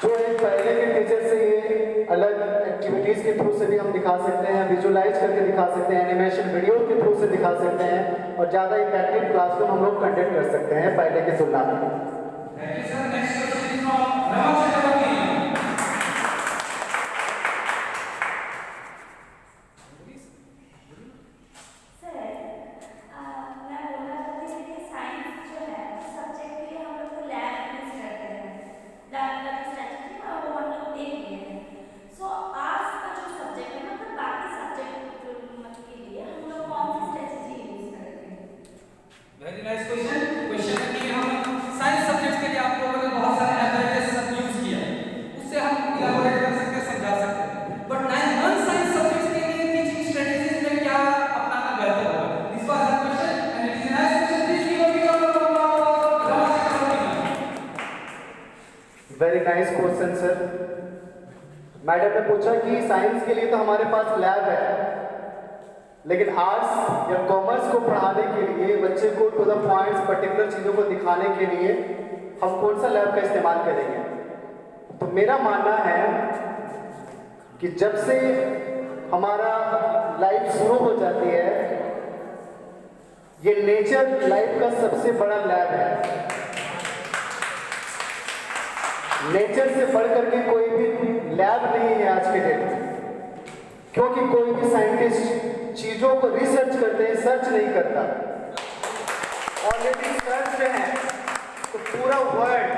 जो एक पहले के टीचर से ये अलग एक्टिविटीज़ के थ्रू से भी हम दिखा सकते हैं, विजुलाइज करके दिखा सकते हैं, एनिमेशन वीडियो के थ्रू से दिखा सकते हैं और ज़्यादा इफेक्टिव क्लासरूम हम लोग कंडक्ट कर सकते हैं पहले की तुलना में। Thank you, sir. Next question is from Rama Chakravarti. Very nice question. Question है कि हम साइंस सब्जेक्ट्स के लिए आप लोगों ने बहुत सारे एप्रोचेस सब यूज किया, उससे हम इलाबोरेट कर सकते हैं, समझा सकते हैं। बट नॉन साइंस सब्जेक्ट्स के लिए टीचिंग स्ट्रेटजीज में क्या अपनाना बेहतर होगा? This was the question and it is a nice question. Please give a big round of applause. Very nice question sir. Madam ने पूछा कि साइंस के लिए तो हमारे पास लैब है, लेकिन आर्ट्स या कॉमर्स को पढ़ाने के लिए बच्चे को टू द पॉइंट्स पर्टिकुलर चीज़ों को दिखाने के लिए हम कौन सा लैब का इस्तेमाल करेंगे? तो मेरा मानना है कि जब से हमारा लाइफ शुरू हो जाती है, ये नेचर लाइफ का सबसे बड़ा लैब है। नेचर से बढ़ करके कोई भी लैब नहीं है आज के डेट में, क्योंकि कोई भी साइंटिस्ट चीजों को रिसर्च करते हैं, सर्च नहीं करता। ऑलरेडी सर्च है तो पूरा वर्ल्ड,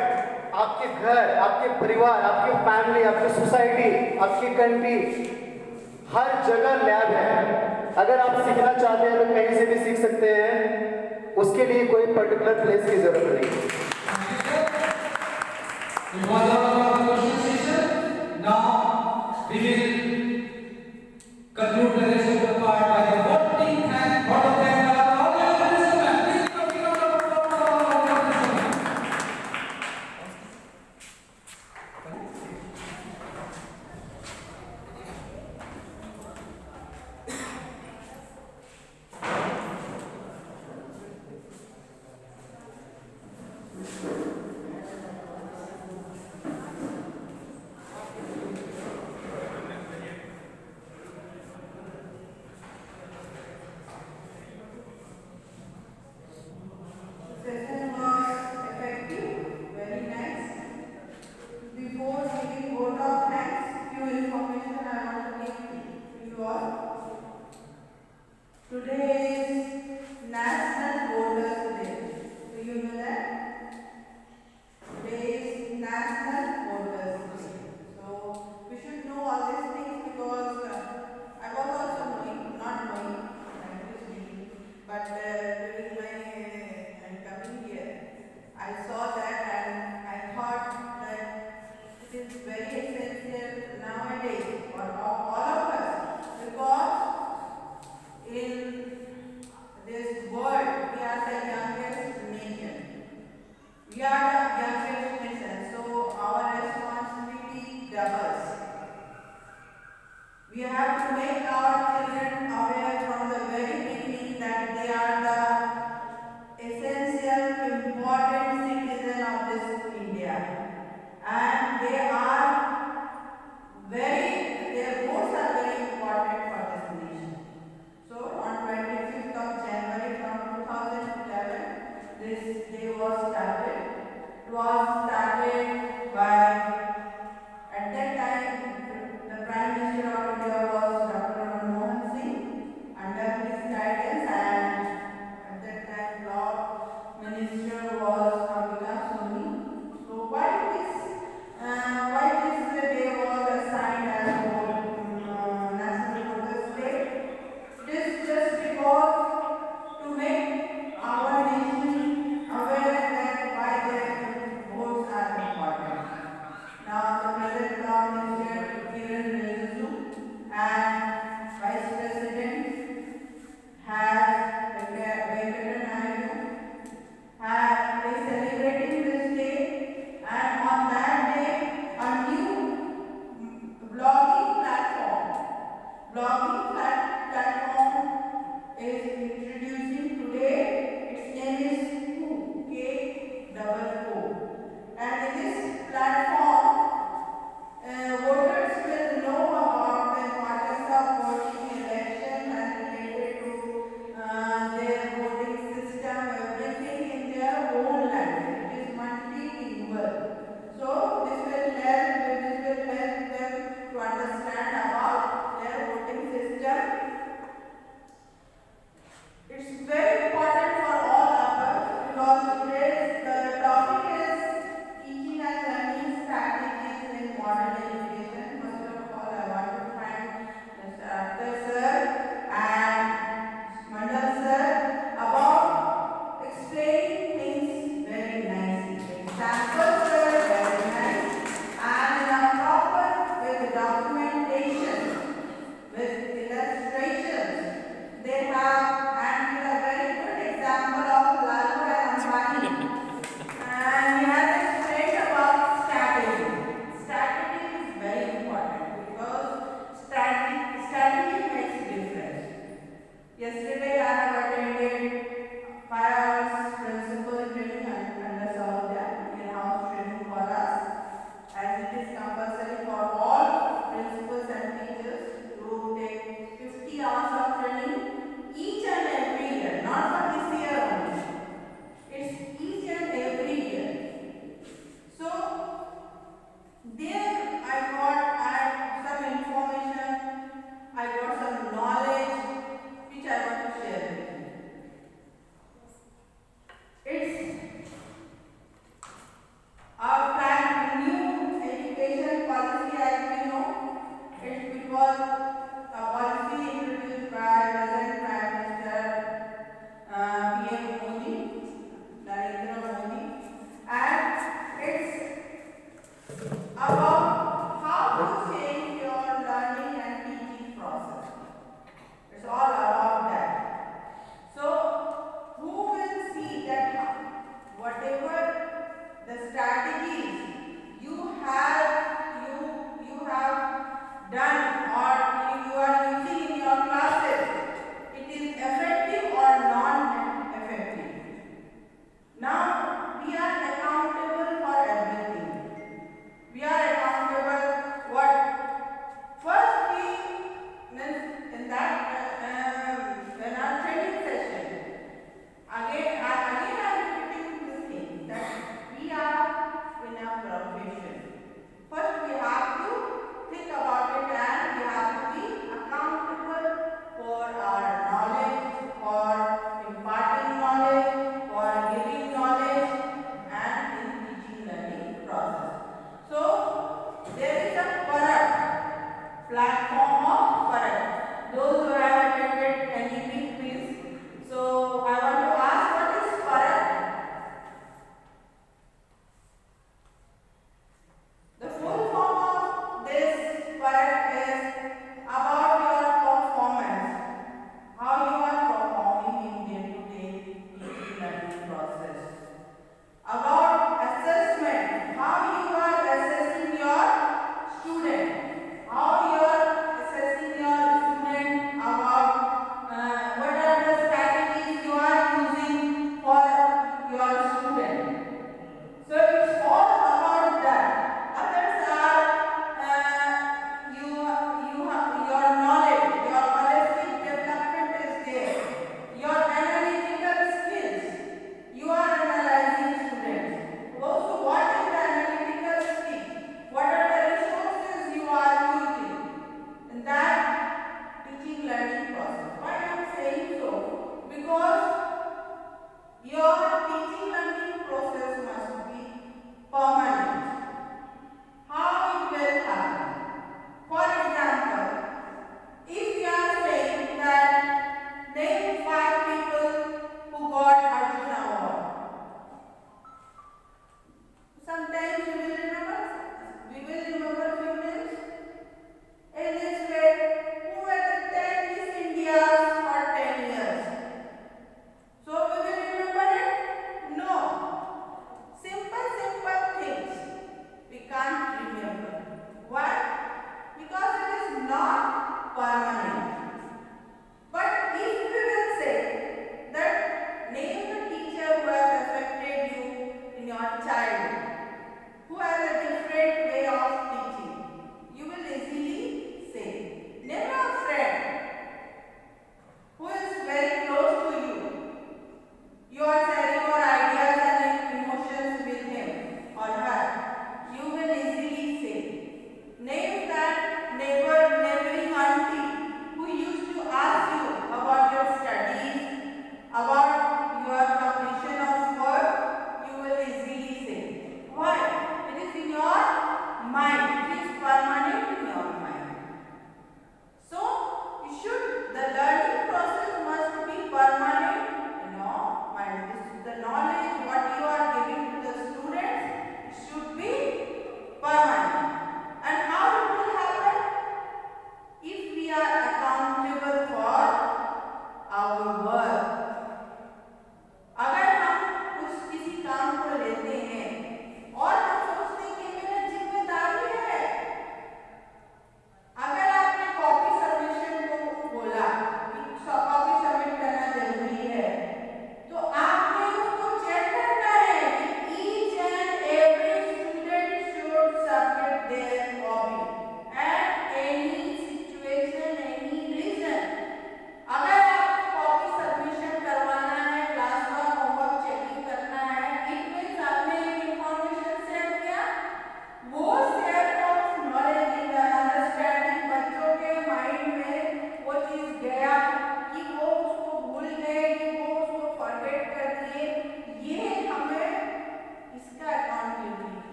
आपके घर, आपके परिवार, आपके फैमिली, आपकी सोसाइटी, आपकी कंट्री, हर जगह लैब है। अगर आप सीखना चाहते हैं तो कहीं से भी सीख सकते हैं, उसके लिए कोई पर्टिकुलर प्लेस की जरूरत नहीं। It was our question session. Now we will conclude the rest of the part by the voting and vote thank all the participants. Please come give a round of applause for all the participants. Session was effective, very nice. Before giving vote of thanks, few information I want to give to you all. Today is National Voters Day. Do you know that? Today is National Voters Day. So we should know all these things because I was also knowing, not knowing, actually, but during my coming here, I saw that and I thought that it is very essential nowadays for all of us because in this world we are the youngest nation. We are the youngest nation, so our responsibility doubles. We have to make our children aware from the very beginning that they are the essential, important citizen of this India. And their votes are very important for this nation. So on 25th of January from 2011, this day was started. It was started by, at that time, the Prime Minister of India was Dr. Manmohan Singh. Under his guidance, and at that time, Law Minister was Kamila Soni. So why this day was assigned as National Voters Day? It is just because to make our nation aware that why their votes are important. Now the present Law Minister Kiran Rijiju and Vice President Venkata Naidu is celebrating this day, and on that day a new blogging platform is introducing today. Its name is K-O-O. And in this platform, voters will know about the importance of voting, election, and related to their voting system, everything in their own language. It is multilingual. So this will help them to understand about their voting system. It's very important for all of us because today's the topic is teaching and learning strategies in modern education. First of all, I want to thank Mr. Akhtar sir and Mandal sir about explaining things very nicely. Examples were very nice and proper with documentation, with illustrations. They have and a very good example of Lalu and Ambani. And he has explained about strategy. Strategy is very important because strategy makes difference. Yesterday I have attended 5